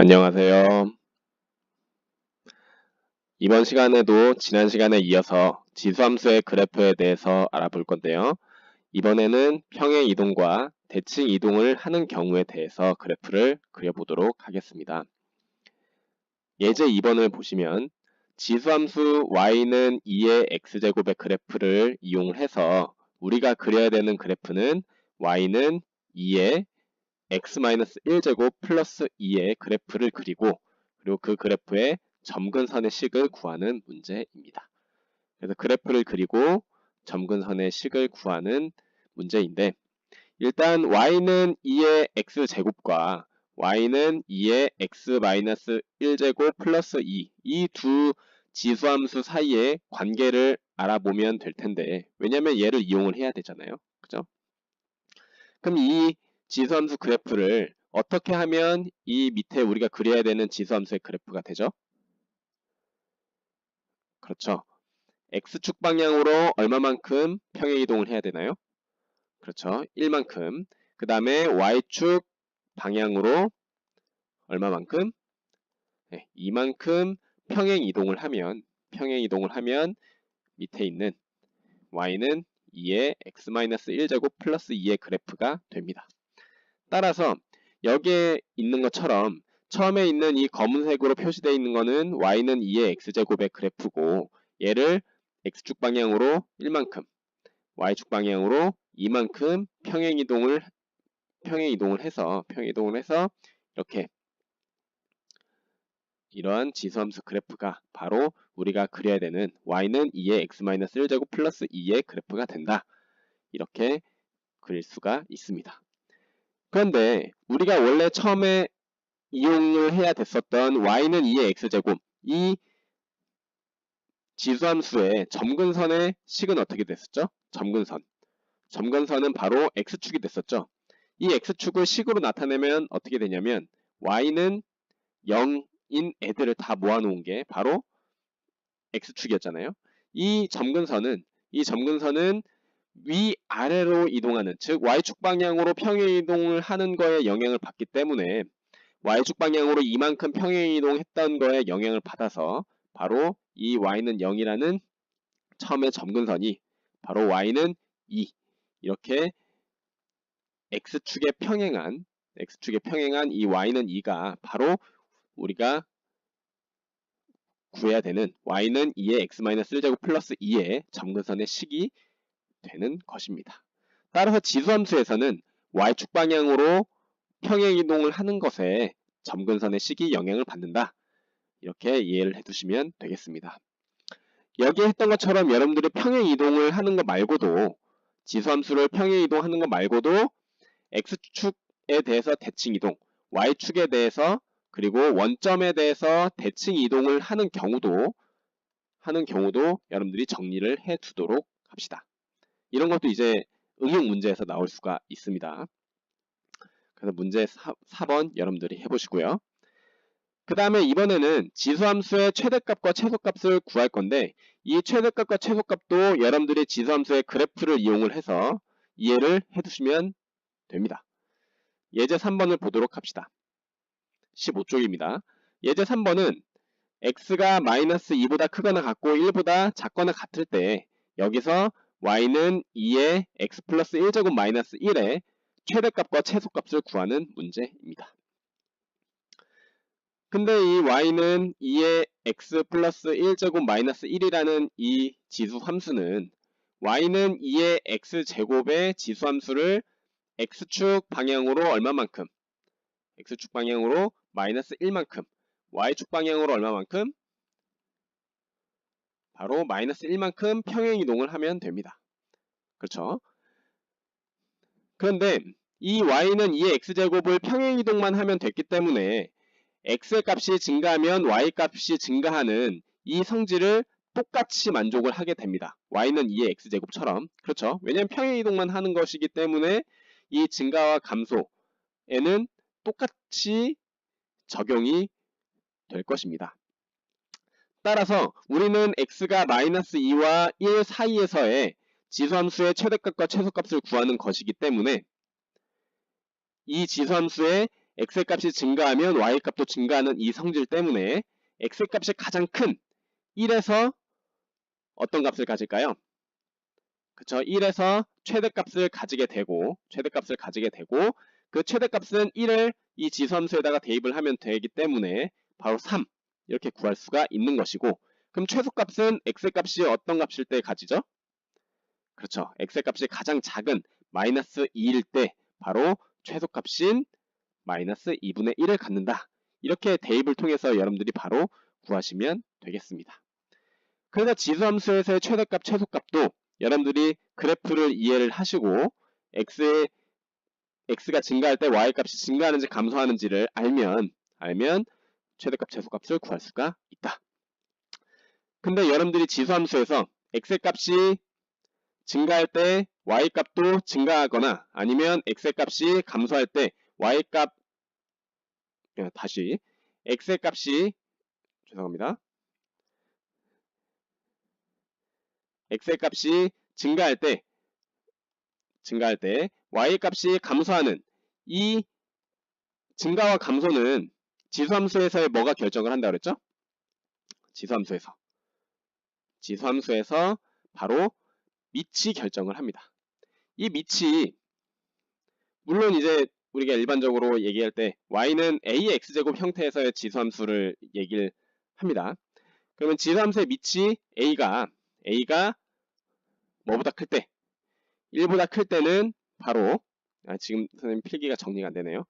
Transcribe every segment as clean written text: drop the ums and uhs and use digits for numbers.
안녕하세요. 이번 시간에도 지난 시간에 이어서 지수함수의 그래프에 대해서 알아볼 건데요. 이번에는 평행 이동과 대칭 이동을 하는 경우에 대해서 그래프를 그려보도록 하겠습니다. 예제 2번을 보시면 지수함수 y는 2의 x제곱의 그래프를 이용해서 우리가 그려야 되는 그래프는 y는 2의 x-1제곱 플러스 2의 그래프를 그리고 그 그래프의 점근선의 식을 구하는 문제입니다. 그래서 그래프를 그리고 점근선의 식을 구하는 문제인데 일단 y는 2의 x제곱과 y는 2의 x-1제곱 플러스 2 이 두 지수함수 사이의 관계를 알아보면 될 텐데 왜냐면 얘를 이용을 해야 되잖아요. 그죠? 그럼 이 지수함수 그래프를 어떻게 하면 이 밑에 우리가 그려야 되는 지수함수의 그래프가 되죠? 그렇죠. x축 방향으로 얼마만큼 평행이동을 해야 되나요? 그렇죠. 1만큼. 그 다음에 y축 방향으로 얼마만큼? 네, 2만큼 평행이동을 하면 밑에 있는 y는 2의 x-1제곱 플러스 2의 그래프가 됩니다. 따라서 여기에 있는 것처럼 처음에 있는 이 검은색으로 표시되어 있는 거는 y는 2의 x제곱의 그래프고 얘를 x축 방향으로 1만큼 y축 방향으로 2만큼 평행이동을 해서 이렇게 이러한 지수함수 그래프가 바로 우리가 그려야 되는 y는 2의 x-1제곱 플러스 2의 그래프가 된다. 이렇게 그릴 수가 있습니다. 그런데 우리가 원래 처음에 이용을 해야 됐었던 y는 2의 x제곱 이 지수함수의 점근선의 식은 어떻게 됐었죠? 점근선은 바로 x축이 됐었죠. 이 x축을 식으로 나타내면 어떻게 되냐면 y는 0인 애들을 다 모아놓은 게 바로 x축이었잖아요. 이 점근선은 위아래로 이동하는 즉 y축 방향으로 평행이동을 하는 거에 영향을 받기 때문에 y축 방향으로 이만큼 평행이동했던 거에 영향을 받아서 바로 이 y는 0이라는 처음에 점근선이 바로 y는 2 이렇게 x축에 평행한 이 y는 2가 바로 우리가 구해야 되는 y는 2의 x-1제곱 플러스 2의 점근선의 식이 되는 것입니다. 따라서 지수함수에서는 y축 방향으로 평행이동을 하는 것에 점근선의 식이 영향을 받는다. 이렇게 이해를 해두시면 되겠습니다. 여기 했던 것처럼 여러분들이 평행이동을 하는 것 말고도 지수함수를 평행이동하는 것 말고도 x축에 대해서 대칭이동, y축에 대해서 그리고 원점에 대해서 대칭이동을 하는 경우도 여러분들이 정리를 해두도록 합시다. 이런 것도 이제 응용 문제에서 나올 수가 있습니다. 그래서 문제 4번 여러분들이 해보시고요. 그 다음에 이번에는 지수함수의 최대값과 최소값을 구할 건데 이 최대값과 최소값도 여러분들이 지수함수의 그래프를 이용을 해서 이해를 해두시면 됩니다. 예제 3번을 보도록 합시다. 15쪽입니다. 예제 3번은 x가 마이너스 2보다 크거나 같고 1보다 작거나 같을 때 여기서 y는 2의 x 플러스 1제곱 마이너스 1의 최대값과 최소값을 구하는 문제입니다. 근데 이 y는 2의 x 플러스 1제곱 마이너스 1이라는 이 지수 함수는 y는 2의 x제곱의 지수 함수를 x축 방향으로 얼마만큼? x축 방향으로 마이너스 1만큼 y축 방향으로 얼마만큼? 바로 마이너스 1만큼 평행이동을 하면 됩니다. 그렇죠? 그런데 이 y는 2의 x제곱을 평행이동만 하면 됐기 때문에 x의 값이 증가하면 y 값이 증가하는 이 성질을 똑같이 만족을 하게 됩니다. y는 2의 x제곱처럼. 그렇죠? 왜냐하면 평행이동만 하는 것이기 때문에 이 증가와 감소에는 똑같이 적용이 될 것입니다. 따라서 우리는 x가 마이너스 2와 1 사이에서의 지수함수의 최대값과 최소값을 구하는 것이기 때문에 이 지수함수의 x의 값이 증가하면 y 값도 증가하는 이 성질 때문에 x의 값이 가장 큰 1에서 어떤 값을 가질까요? 그쵸? 1에서 최대값을 가지게 되고 그 최대값은 1을 이 지수함수에다가 대입을 하면 되기 때문에 바로 3 이렇게 구할 수가 있는 것이고, 그럼 최소값은 x의 값이 어떤 값일 때 가지죠? 그렇죠. x의 값이 가장 작은 마이너스 2일 때 바로 최소값인 마이너스 2분의 1을 갖는다. 이렇게 대입을 통해서 여러분들이 바로 구하시면 되겠습니다. 그래서 지수함수에서의 최대값, 최소값도 여러분들이 그래프를 이해를 하시고 x가 증가할 때 y값이 증가하는지 감소하는지를 알면 최대값, 최소값을 구할 수가 있다. 근데 여러분들이 지수함수에서 x의 값이 증가할 때 y값도 증가하거나 아니면 x의 값이 감소할 때 y값 x의 값이 x의 값이 증가할 때 y값이 감소하는 이 증가와 감소는 지수함수에서의 뭐가 결정을 한다고 그랬죠? 지수함수에서 바로 밑이 결정을 합니다. 이 밑이 물론 이제 우리가 일반적으로 얘기할 때 y는 a의 x제곱 형태에서의 지수함수를 얘기를 합니다. 그러면 지수함수의 밑이 a가 뭐보다 클 때, 1보다 클 때는 바로 지금 선생님 필기가 정리가 안 되네요.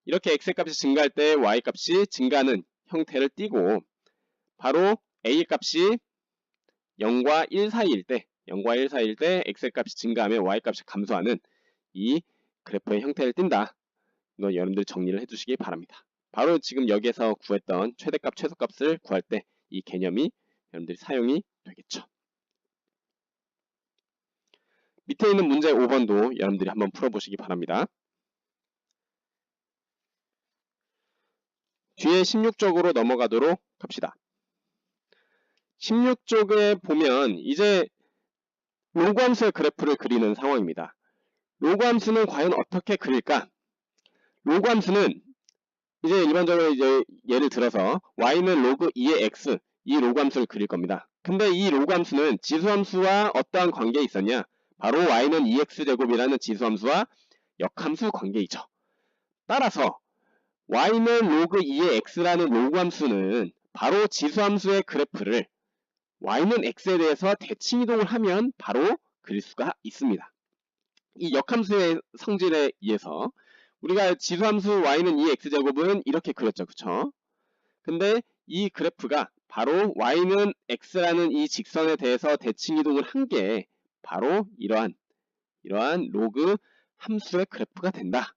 이렇게 x의 값이 증가할 때 y 값이 증가하는 형태를 띠고 바로 a 값이 0과 1 사이일 때 x의 값이 증가하면 y 값이 감소하는 이 그래프의 형태를 띈다. 이건 여러분들 정리를 해두시기 바랍니다. 바로 지금 여기에서 구했던 최대값, 최소값을 구할 때 이 개념이 여러분들이 사용이 되겠죠. 밑에 있는 문제 5번도 여러분들이 한번 풀어보시기 바랍니다. 뒤에 16쪽으로 넘어가도록 합시다. 16쪽에 보면 이제 로그함수의 그래프를 그리는 상황입니다. 로그함수는 과연 어떻게 그릴까? 로그함수는 이제 일반적으로 이제 예를 들어서 y는 로그 2의 x 이 로그함수를 그릴 겁니다. 근데 이 로그함수는 지수함수와 어떠한 관계에 있었냐? 바로 y는 2x제곱이라는 지수함수와 역함수 관계이죠. 따라서 y는 로그 2의 x라는 로그함수는 바로 지수함수의 그래프를 y는 x에 대해서 대칭이동을 하면 바로 그릴 수가 있습니다. 이 역함수의 성질에 의해서 우리가 지수함수 y는 2x제곱은 이렇게 그렸죠. 그쵸? 근데 이 그래프가 바로 y는 x라는 이 직선에 대해서 대칭이동을 한 게 바로 이러한 로그 함수의 그래프가 된다.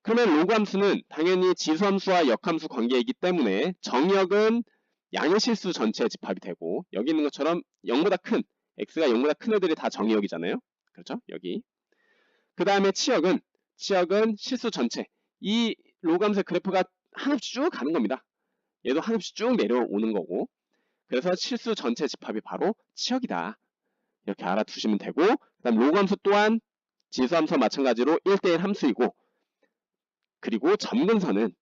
그러면 로그 함수는 당연히 지수함수와 역함수 관계이기 때문에 정역은 양의 실수 전체의 집합이 되고 여기 있는 것처럼 0보다 큰 x가 0보다 큰 애들이 다 정역이잖아요. 그렇죠? 여기. 그 다음에 치역은 실수 전체. 이 로그 함수의 그래프가 한없이 쭉 가는 겁니다. 얘도 한없이 쭉 내려오는 거고. 그래서 실수 전체 집합이 바로 치역이다. 이렇게 알아두시면 되고, 그 다음 로그 함수 또한 지수함수와 마찬가지로 1대1 함수이고, 그리고 점근선은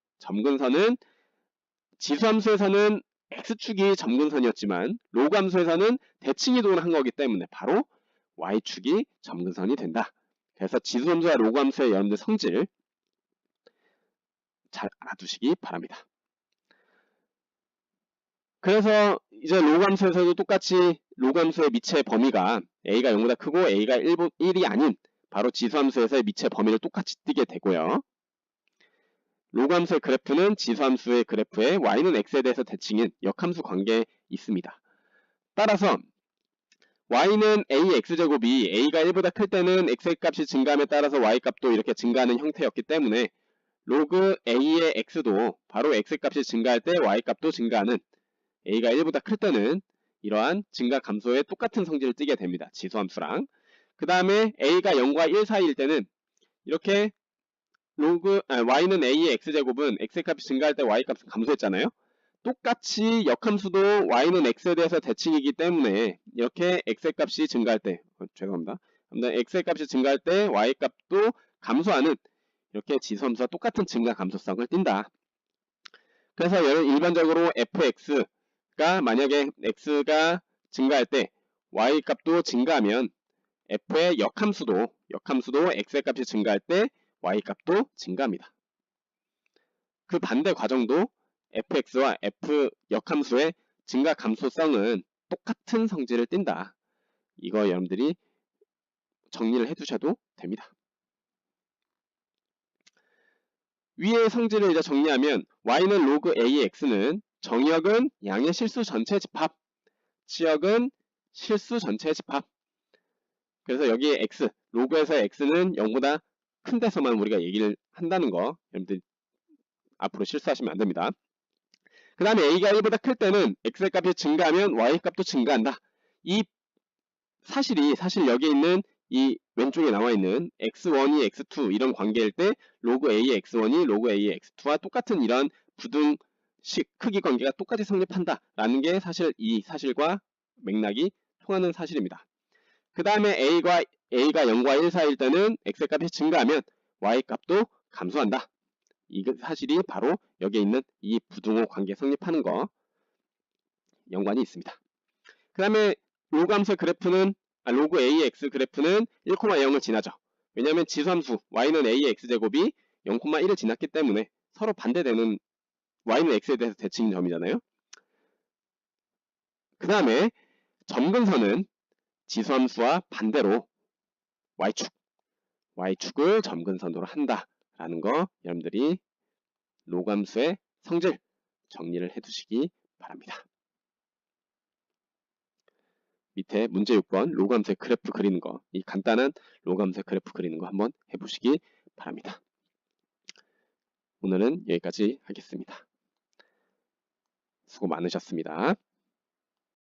지수함수에서는 x축이 점근선이었지만 로그 함수에서는 대칭이동을 한 거기 때문에 바로 y축이 점근선이 된다. 그래서 지수함수와 로그 함수의 여러분들 성질 잘 알아두시기 바랍니다. 그래서 이제 로그 함수에서도 똑같이 로그 함수의 미치의 범위가 a가 0보다 크고 a가 1이 아닌 바로 지수함수에서의 미치의 범위를 똑같이 띄게 되고요. 로그 함수의 그래프는 지수함수의 그래프에 y는 x에 대해서 대칭인 역함수 관계에 있습니다. 따라서 y는 a의 x제곱이 a가 1보다 클 때는 x의 값이 증가함에 따라서 y 값도 이렇게 증가하는 형태였기 때문에 로그 a의 x도 바로 x의 값이 증가할 때 y 값도 증가하는 a가 1보다 클 때는 이러한 증가 감소에 똑같은 성질을 띠게 됩니다. 지수함수랑. 그 다음에 a가 0과 1 사이일 때는 이렇게 y는 a의 x제곱은 x의 값이 증가할 때 y 값은 감소했잖아요. 똑같이 역함수도 y는 x에 대해서 대칭이기 때문에 이렇게 x의 값이 증가할 때 x의 값이 증가할 때 y 값도 감소하는 이렇게 지수함수와 똑같은 증가 감소성을 띈다. 그래서 얘는 일반적으로 fx가 만약에 x가 증가할 때 y 값도 증가하면 f의 역함수도 x의 값이 증가할 때 y 값도 증가합니다. 그 반대 과정도 fx와 f 역함수의 증가 감소성은 똑같은 성질을 띈다. 이거 여러분들이 정리를 해두셔도 됩니다. 위의 성질을 이제 정리하면 y는 로그 a의 x는 정역은 양의 실수 전체 집합, 치역은 실수 전체 집합. 그래서 여기에 x, 로그에서의 x는 0보다 큰 데서만 우리가 얘기를 한다는 거 여러분들 앞으로 실수하시면 안 됩니다. 그 다음에 a가 1보다 클 때는 x의 값이 증가하면 y 값도 증가한다. 이 사실 여기에 있는 이 왼쪽에 나와 있는 x1이 x2 이런 관계일 때 로그 a의 x1이 로그 a의 x2와 똑같은 이런 부등식 크기 관계가 똑같이 성립한다 라는 게 사실 이 사실과 맥락이 통하는 사실입니다. 그 다음에 a가 0과 1 사이일 때는 x의 값이 증가하면 y 값도 감소한다. 이 사실이 바로 여기에 있는 이 부등호 관계 성립하는 거 연관이 있습니다. 그 다음에 로그 함수의 그래프는 로그 a의 x 그래프는 1,0을 지나죠. 왜냐하면 지수함수 y는 a의 x제곱이 0,1을 지났기 때문에 서로 반대되는 y는 x에 대해서 대칭인 점이잖아요. 그 다음에 점근선은 지수함수와 반대로 y축을 점근선으로 한다라는 거 여러분들이 로그 함수의 성질 정리를 해두시기 바랍니다. 밑에 문제 6번 로그 함수의 그래프 그리는 거, 이 간단한 로그 함수의 그래프 그리는 거 한번 해보시기 바랍니다. 오늘은 여기까지 하겠습니다. 수고 많으셨습니다.